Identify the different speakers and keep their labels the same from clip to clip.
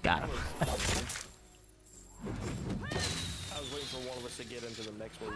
Speaker 1: Got him.
Speaker 2: I was waiting for one of us to get into the next one.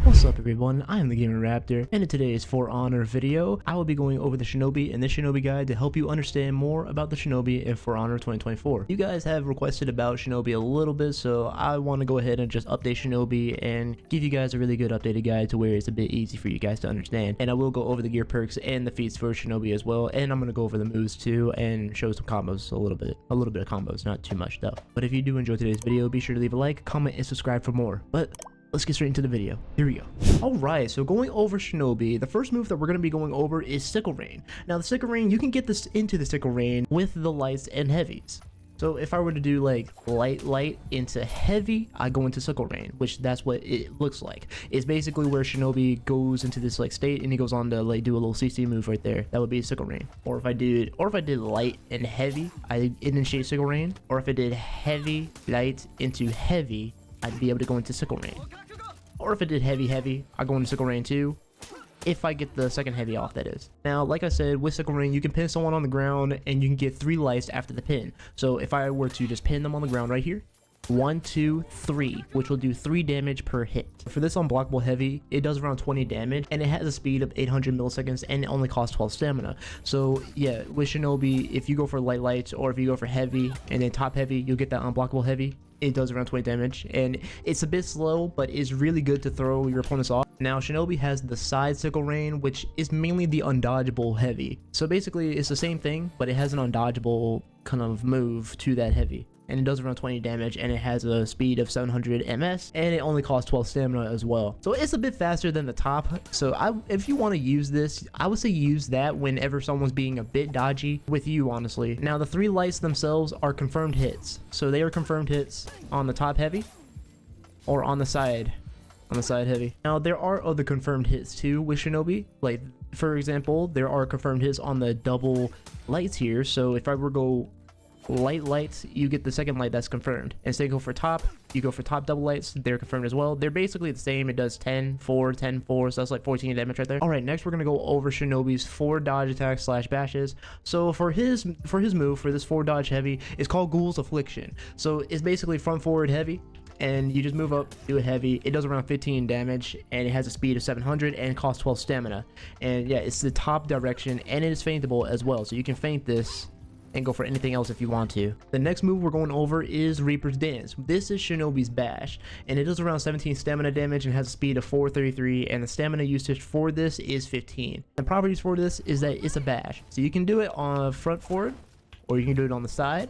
Speaker 1: What's up everyone, I am TheGamingRaptor, and in today's For Honor video, I will be going over the Shinobi and the Shinobi guide to help you understand more about the Shinobi in For Honor 2024. You guys have requested about Shinobi a little bit, so I want to go ahead and just update Shinobi and give you guys a really good updated guide to where it's a bit easy for you guys to understand. And I will go over the gear perks and the feats for Shinobi as well, and I'm going to go over the moves too and show some combos a little bit of combos, not too much though. But if you do enjoy today's video, be sure to leave a like, comment, and subscribe for more. But let's get straight into the video. Here we go. Alright, so going over Shinobi, the first move that we're going to be going over is Sickle Rain. Now the Sickle Rain, you can get this into the Sickle Rain with the lights and heavies. So if I were to do like light into heavy, I go into Sickle Rain, which that's what it looks like. It's basically where Shinobi goes into this like state and he goes on to like do a little CC move right there. That would be Sickle Rain. Or if I did light and heavy, I initiate Sickle Rain. Or if I did heavy, light into heavy, I'd be able to go into Sickle Rain. Or if I did heavy, I go into Sickle Rain too. If I get the second heavy off, that is. Now, like I said, with Sickle Rain, you can pin someone on the ground and you can get 3 lights after the pin. So if I were to just pin them on the ground right here, 1, 2, 3, which will do 3 damage per hit. For this unblockable heavy, it does around 20 damage and it has a speed of 800 milliseconds and it only costs 12 stamina. So yeah, with Shinobi, if you go for lights or if you go for heavy and then top heavy, you'll get that unblockable heavy. It does around 20 damage and it's a bit slow, but it's really good to throw your opponents off. Now Shinobi has the side Sickle Rain, which is mainly the undodgeable heavy. So basically it's the same thing, but it has an undodgeable kind of move to that heavy. And it does around 20 damage and it has a speed of 700 ms and it only costs 12 stamina as well. So it's a bit faster than the top. So if you want to use this, I would say use that whenever someone's being a bit dodgy with you, honestly. Now the 3 lights themselves are confirmed hits. So they are confirmed hits on the top heavy or on the side heavy. Now there are other confirmed hits too with Shinobi. Like for example, there are confirmed hits on the double lights here. So if I were to go lights, you get the second light that's confirmed. Instead go for top, you go for top double lights, they're confirmed as well. They're basically the same. It does 10 4 10 4, so that's like 14 damage right there. All right, next we're gonna go over Shinobi's 4 dodge attacks / bashes. So for his move for this 4 dodge heavy, it's called Ghoul's Affliction. So it's basically front forward heavy and you just move up, do a heavy. It does around 15 damage and it has a speed of 700 and costs 12 stamina. And yeah, it's the top direction and it is feintable as well, so you can feint this and go for anything else if you want to. The next move we're going over is Reaper's Dance. This is Shinobi's bash and it does around 17 stamina damage and has a speed of 433 and the stamina usage for this is 15. The properties for this is that it's a bash, so you can do it on front forward or you can do it on the side.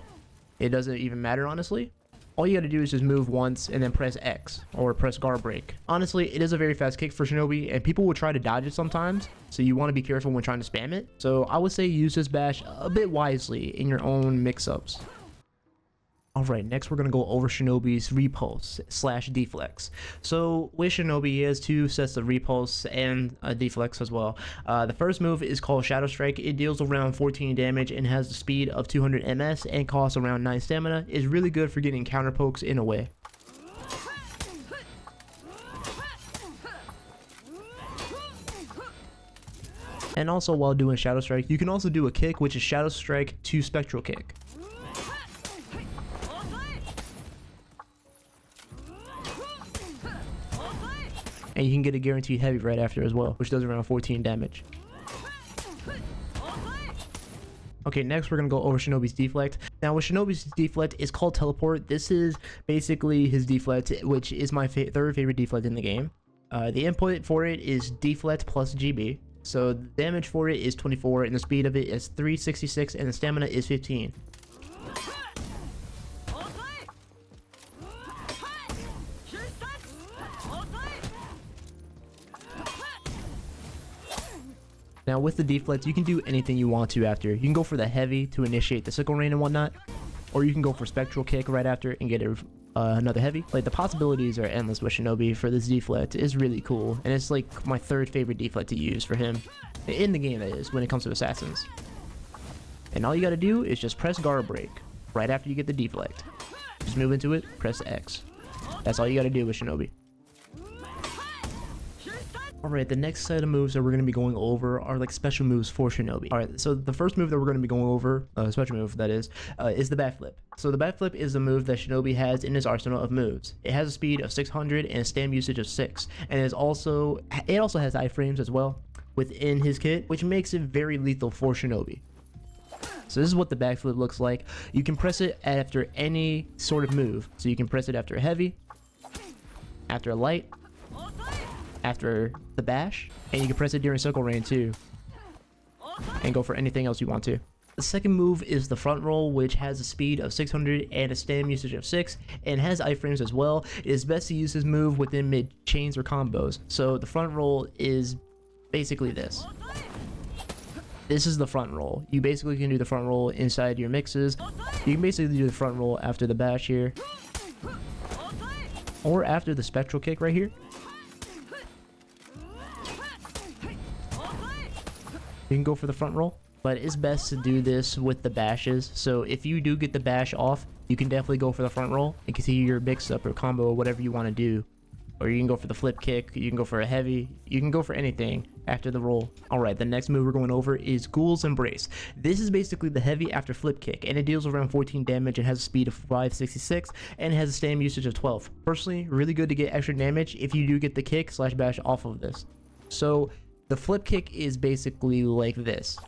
Speaker 1: It doesn't even matter, honestly. All you gotta do is just move once and then press X or press guard break. Honestly, it is a very fast kick for Shinobi and people will try to dodge it sometimes, so you want to be careful when trying to spam it. So I would say use this bash a bit wisely in your own mix-ups. Alright, next we're going to go over Shinobi's repulse / deflex. So with Shinobi, he has 2 sets of repulse and a deflex as well. The first move is called Shadow Strike. It deals around 14 damage and has the speed of 200 ms and costs around 9 stamina. It's really good for getting counter pokes in a way. And also while doing Shadow Strike, you can also do a kick, which is Shadow Strike to Spectral Kick. And you can get a guaranteed heavy right after as well, which does around 14 damage. Okay, next we're going to go over Shinobi's deflect. Now with Shinobi's deflect, it's called Teleport. This is basically his deflect, which is my third favorite deflect in the game. The input for it is deflect plus GB. So the damage for it is 24 and the speed of it is 366 and the stamina is 15. Now with the deflect, you can do anything you want to after. You can go for the heavy to initiate the Sickle Rain and whatnot, or you can go for Spectral Kick right after and get another heavy. Like the possibilities are endless with Shinobi for this deflect. It's really cool, and it's like my 3rd favorite deflect to use for him in the game, that is, when it comes to assassins. And all you gotta do is just press guard break right after you get the deflect. Just move into it, press X. That's all you gotta do with Shinobi. Alright, the next set of moves that we're going to be going over are like special moves for Shinobi. Alright, so the first move that we're going to be going over, special move that is the backflip. So the backflip is the move that Shinobi has in his arsenal of moves. It has a speed of 600 and a stam usage of 6, and it also has iframes as well within his kit, which makes it very lethal for Shinobi. So this is what the backflip looks like. You can press it after any sort of move. So you can press it after a heavy, after a light, after the bash, and you can press it during circle rain too, and go for anything else you want to. The second move is the front roll, which has a speed of 600 and a stam usage of 6, and has iframes as well. It is best to use this move within mid chains or combos. So the front roll is basically this. This is the front roll. You basically can do the front roll inside your mixes. You can basically do the front roll after the bash here, or after the spectral kick right here. You can go for the front roll, but it's best to do this with the bashes. So if you do get the bash off, you can definitely go for the front roll and continue your mix up or combo or whatever you want to do. Or you can go for the flip kick, you can go for a heavy, you can go for anything after the roll. Alright, the next move we're going over is Ghoul's Embrace. This is basically the heavy after flip kick, and it deals around 14 damage and has a speed of 566 and has a stam usage of 12. Personally, really good to get extra damage if you do get the kick slash bash off of this. So the flip kick is basically like this.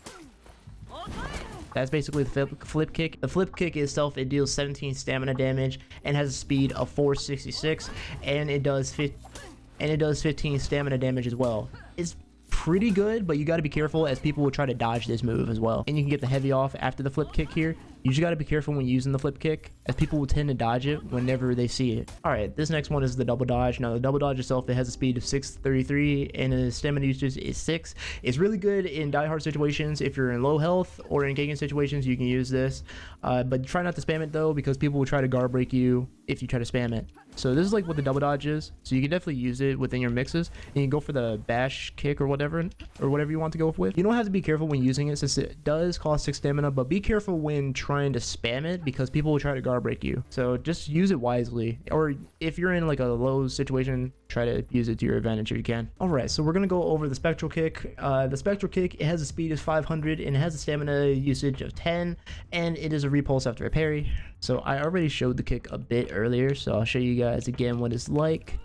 Speaker 1: That's basically the flip kick. The flip kick itself, it deals 17 stamina damage and has a speed of 466, and it does 15 stamina damage as well. It's pretty good, but you got to be careful as people will try to dodge this move as well. And you can get the heavy off after the flip kick here. You just got to be careful when using the flip kick, as people will tend to dodge it whenever they see it. Alright, this next one is the double dodge. Now the double dodge itself, it has a speed of 633 and the stamina usage is 6. It's really good in die-hard situations. If you're in low health or in ganking situations, you can use this. But try not to spam it though, because people will try to guard break you if you try to spam it. So this is like what the double dodge is. So you can definitely use it within your mixes, and you can go for the bash kick or whatever you want to go with. You don't have to be careful when using it, since it does cost 6 stamina, but be careful when trying to spam it, because people will try to guard break you. So just use it wisely, or if you're in like a low situation, try to use it to your advantage if you can. Alright, so we're gonna go over the spectral kick. The spectral kick, it has a speed of 500 and it has a stamina usage of 10, and it is a repulse after a parry. So I already showed the kick a bit earlier, so I'll show you guys again what it's like.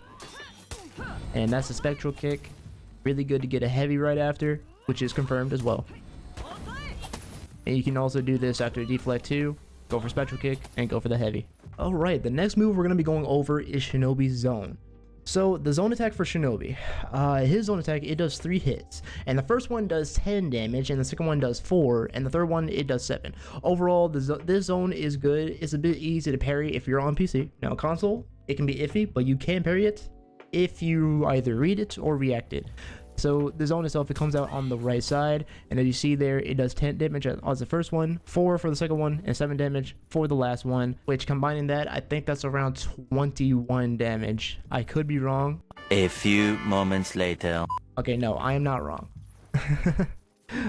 Speaker 1: And that's the spectral kick. Really good to get a heavy right after, which is confirmed as well. And you can also do this after deflect 2, go for spectral kick, and go for the heavy. Alright, the next move we're going to be going over is Shinobi's zone. So the zone attack for Shinobi, his zone attack, it does 3 hits, and the first one does 10 damage, and the second one does 4, and the third one, it does 7. Overall, this zone is good. It's a bit easy to parry if you're on PC. Now console, it can be iffy, but you can parry it if you either read it or react it. So the zone itself, it comes out on the right side, and as you see there, it does 10 damage on the first one, 4 for the second one, and 7 damage for the last one, which combining that, I think that's around 21 damage. I could be wrong.
Speaker 3: A few moments later.
Speaker 1: Okay, no, I am not wrong.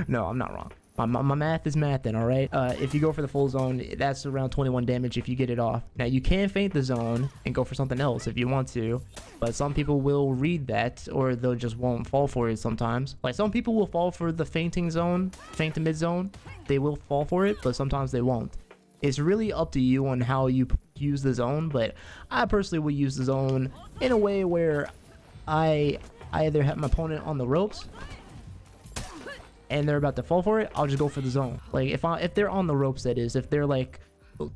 Speaker 1: No, I'm not wrong. My math is mathing, alright? If you go for the full zone, that's around 21 damage if you get it off. Now, you can feint the zone and go for something else if you want to, but some people will read that, or they'll just won't fall for it sometimes. Like, some people will fall for the feinting zone, feint to mid zone. They will fall for it, but sometimes they won't. It's really up to you on how you use the zone, but I personally would use the zone in a way where I either have my opponent on the ropes and they're about to fall for it, I'll just go for the zone. Like if they're on the ropes, that is, if they're like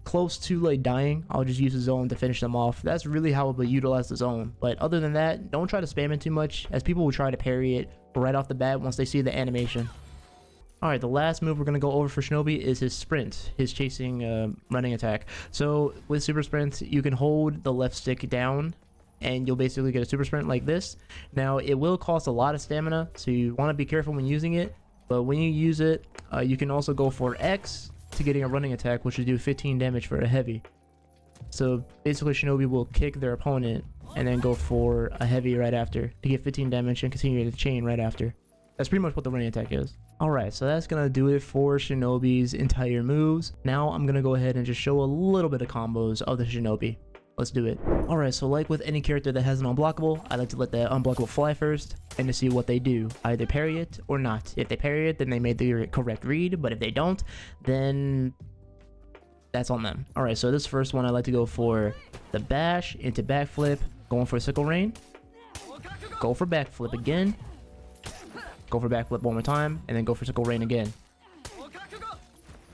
Speaker 1: close to like dying, I'll just use the zone to finish them off. That's really how I would utilize the zone. But other than that, don't try to spam it too much, as people will try to parry it right off the bat once they see the animation. Alright, the last move we're going to go over for Shinobi is his sprint, his chasing running attack. So with super sprint, you can hold the left stick down and you'll basically get a super sprint like this. Now it will cost a lot of stamina, so you want to be careful when using it. But when you use it, you can also go for X to getting a running attack, which will do 15 damage for a heavy. So basically Shinobi will kick their opponent and then go for a heavy right after to get 15 damage and continue the chain right after. That's pretty much what the running attack is. Alright, so that's going to do it for Shinobi's entire moves. Now I'm going to go ahead and just show a little bit of combos of the Shinobi. Let's do it. Alright, so like with any character that has an unblockable, I like to let the unblockable fly first and to see what they do. Either parry it or not. If they parry it, then they made the correct read, but if they don't, then that's on them. Alright, so this first one I like to go for the bash into backflip, going for a sickle rain, go for backflip again, go for backflip one more time, and then go for sickle rain again.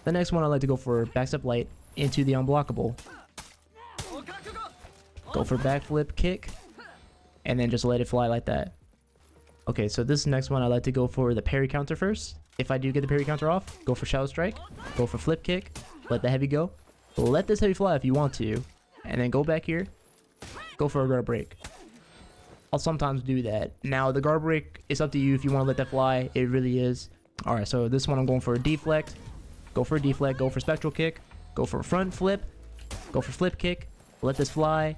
Speaker 1: The next one I like to go for backstep light into the unblockable. Go for backflip kick, and then just let it fly like that. Okay, so this next one I like to go for the parry counter first. If I do get the parry counter off, go for shadow strike, go for flip kick, let the heavy go. Let this heavy fly if you want to, and then go back here, go for a guard break. I'll sometimes do that. Now the guard break is up to you if you want to let that fly. It really is. Alright, so this one I'm going for a deflect. Go for a deflect, go for spectral kick, go for a front flip, go for flip kick, let this fly,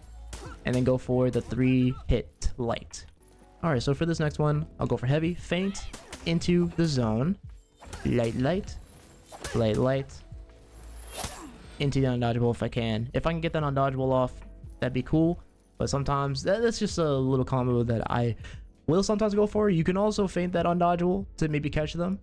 Speaker 1: and then go for the 3-hit light. Alright, so for this next one, I'll go for heavy, feint, into the zone, light, light, light, light, into the undodgeable if I can. If I can get that undodgeable off, that'd be cool, but sometimes that's just a little combo that I will sometimes go for. You can also feint that undodgeable to maybe catch them,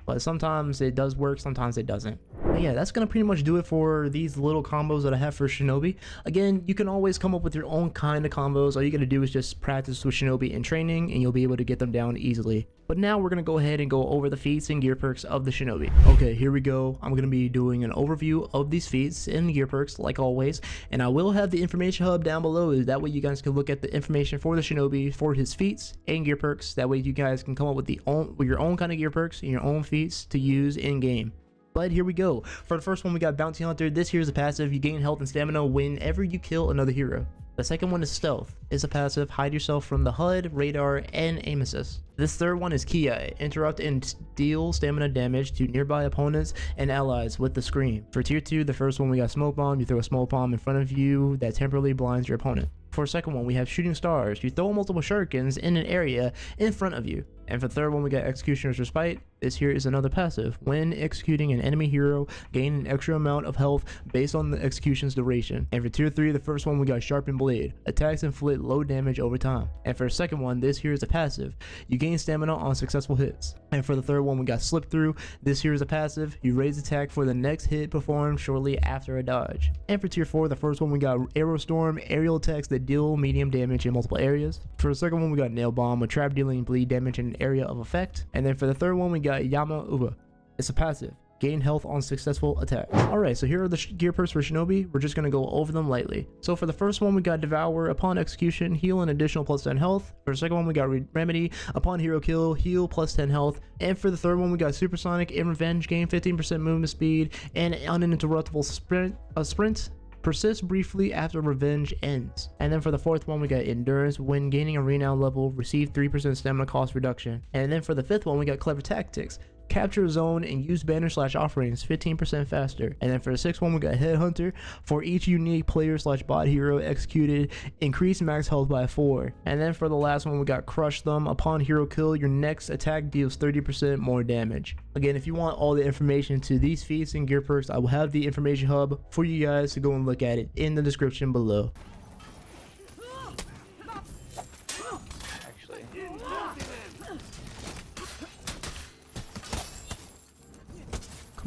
Speaker 1: but sometimes it does work, sometimes it doesn't. But yeah, that's gonna pretty much do it for these little combos that I have for Shinobi. Again, you can always come up with your own kind of combos. All you gotta do is just practice with Shinobi in training and you'll be able to get them down easily. But now we're gonna go ahead and go over the feats and gear perks of the Shinobi. Okay, here we go. I'm gonna be doing an overview of these feats and gear perks like always, and I will have the information hub down below. That way you guys can look at the information for the Shinobi, for his feats and gear perks. That way you guys can come up with your own kind of gear perks and your own feats to use in game. But here we go. For the first one, we got Bounty Hunter. This here is a passive. You gain health and stamina whenever you kill another hero. The second one is Stealth. It's a passive. Hide yourself from the HUD, radar, and aim assist. This third one is Ki. Interrupt and deal stamina damage to nearby opponents and allies with the Scream. For tier 2, the first one we got Smoke Bomb. You throw a smoke bomb in front of you that temporarily blinds your opponent. For the second one, we have Shooting Stars. You throw multiple shurikens in an area in front of you. And for the third one, we got Executioner's Respite. This here is another passive. When executing an enemy hero, gain an extra amount of health based on the execution's duration. And for tier 3, the first one, we got Sharpened Blade. Attacks inflict low damage over time. And for the second one, this here is a passive. You gain stamina on successful hits. And for the third one, we got Slip Through. This here is a passive. You raise attack for the next hit performed shortly after a dodge. And for tier 4, the first one, we got Arrow Storm. Aerial attacks that deal medium damage in multiple areas. For the second one, we got Nail Bomb, a trap dealing bleed damage in an area of effect. And then for the third one, we got Yama Uba. It's a passive. Gain health on successful attack. Alright, so here are the gear perks for Shinobi. We're just going to go over them lightly. So for the first one, we got Devour. Upon execution, heal an additional plus 10 health. For the second one, we got Remedy. Upon hero kill, heal plus 10 health. And for the third one, we got Supersonic. In Revenge, gain 15% movement speed and uninterruptible sprint. Persist briefly after revenge ends. And then for the fourth one, we got Endurance. When gaining a renown level, receive 3% stamina cost reduction. And then for the fifth one, we got Clever Tactics. Capture a zone and use banner/offerings 15% faster. And then for the sixth one, we got Headhunter. For each unique player/bot hero executed, increase max health by 4. And then for the last one, we got Crush Them. Upon hero kill, your next attack deals 30% more damage. Again, if you want all the information to these feats and gear perks, I will have the information hub for you guys to go and look at it in the description below.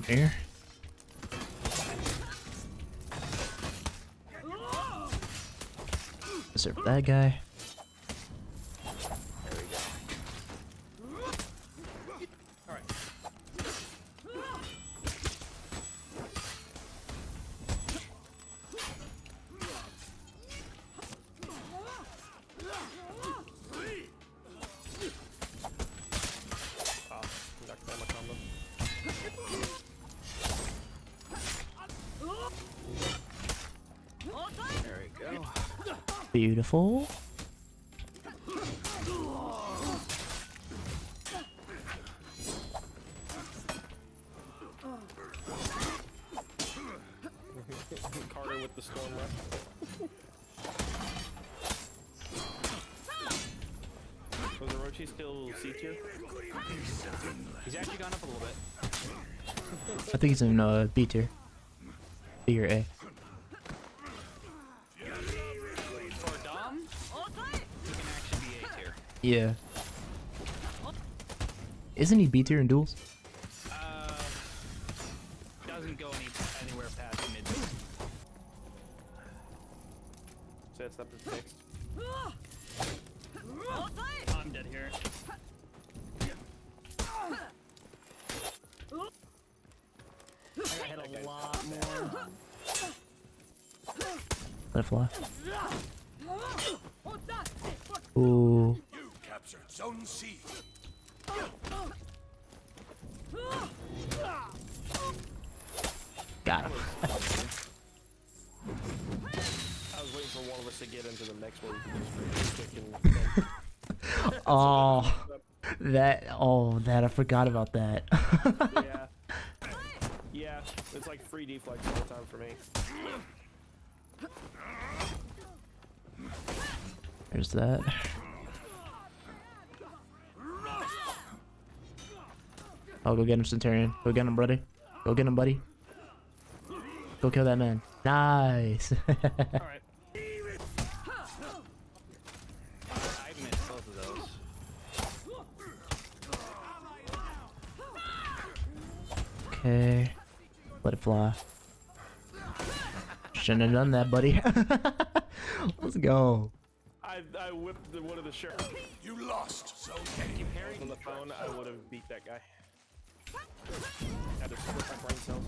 Speaker 1: Here. Serve that guy.
Speaker 2: There we go. All right. Conduct family combo. There we go.
Speaker 1: Beautiful.
Speaker 2: Carter with the storm rep. Was Orochi still C tier? He's actually gone up a little bit.
Speaker 1: I think he's in B tier. B or A. Yeah. Isn't he B tier in duels?
Speaker 2: Doesn't go anywhere past mid.
Speaker 4: So that stuff is fixed.
Speaker 2: I'm dead here. I got hit a lot more.
Speaker 1: Let it fly. Ooh.
Speaker 5: You captured Zone C.
Speaker 1: Got him.
Speaker 4: I was waiting for one of us to get into the next one.
Speaker 1: Oh, that I forgot about that.
Speaker 4: Yeah. Yeah, it's like free deflex all the time for me.
Speaker 1: There's that. Oh, go get him, Centurion. Go get him, buddy. Go get him, buddy. Go kill that man. Nice.
Speaker 2: Alright. I missed both of those.
Speaker 1: Okay. Let it fly. Shouldn't have done that, buddy. Let's go.
Speaker 4: I whipped one of the sheriffs.
Speaker 5: You lost Zone
Speaker 4: Keep
Speaker 5: A.
Speaker 4: Harry on the phone, I would have beat that guy. Had to split my brain cells.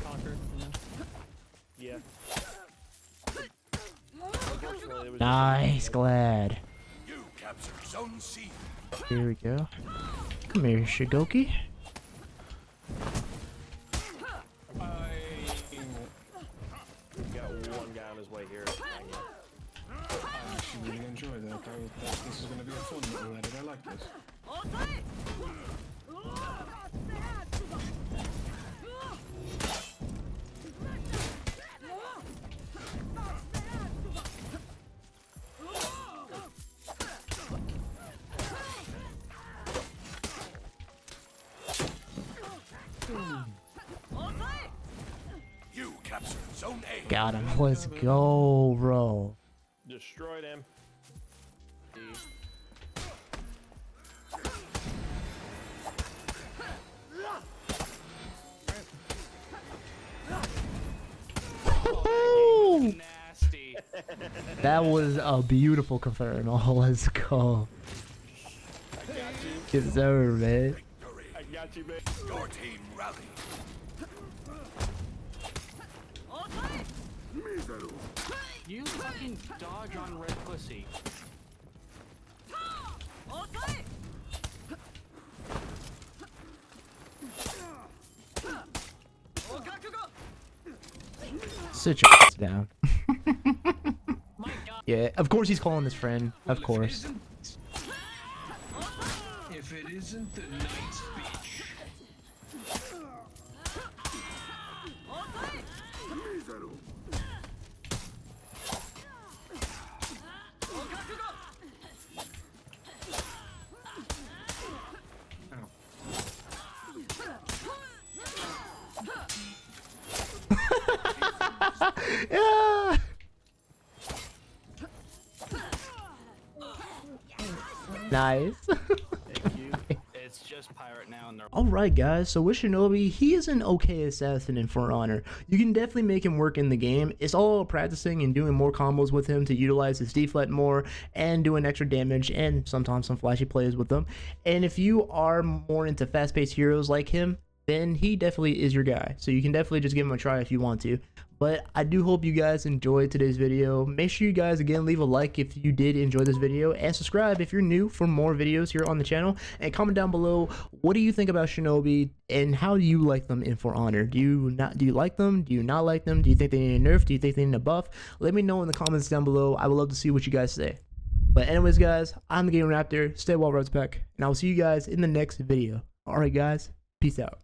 Speaker 2: Conquer.
Speaker 4: Yeah. Unfortunately, there was
Speaker 1: Nice, glad.
Speaker 5: You captured Zone C.
Speaker 1: Here we go. Come here, Shigoki.
Speaker 4: We've got one guy on his way here.
Speaker 6: I actually really enjoy that. This is going to be a fun little edit. I like this.
Speaker 5: You captured Zone A.
Speaker 1: Got him. Let's go, bro.
Speaker 4: Destroyed him.
Speaker 1: Woo!
Speaker 2: Nasty.
Speaker 1: That was a beautiful confirm. Oh, let's go.
Speaker 4: I got you.
Speaker 1: Yes, sir, man.
Speaker 5: Victory.
Speaker 4: I got you, man.
Speaker 5: Your team rallied.
Speaker 2: You fucking dodge on red pussy.
Speaker 1: Sit your ass down.
Speaker 2: My god.
Speaker 1: Yeah, of course he's calling his friend. Of course.
Speaker 6: If it isn't the night speech.
Speaker 1: Yeah. Nice.
Speaker 4: Thank you.
Speaker 2: It's just pirate now and they're
Speaker 1: Alright guys, so with Shinobi, he is an okay assassin in For Honor. You can definitely make him work in the game. It's all practicing and doing more combos with him to utilize his deflect more and doing extra damage and sometimes some flashy plays with them. And if you are more into fast-paced heroes like him, then he definitely is your guy. So you can definitely just give him a try if you want to. But I do hope you guys enjoyed today's video. Make sure you guys again leave a like if you did enjoy this video, and subscribe if you're new for more videos here on the channel, and comment down below what do you think about Shinobi and how do you like them in For Honor. Do you like them? Do you not like them? Do you think they need a nerf? Do you think they need a buff? Let me know in the comments down below. I would love to see what you guys say. But anyways guys, I'm TheGamingRaptor. Stay well, Roadspec, and I will see you guys in the next video. Alright guys, peace out.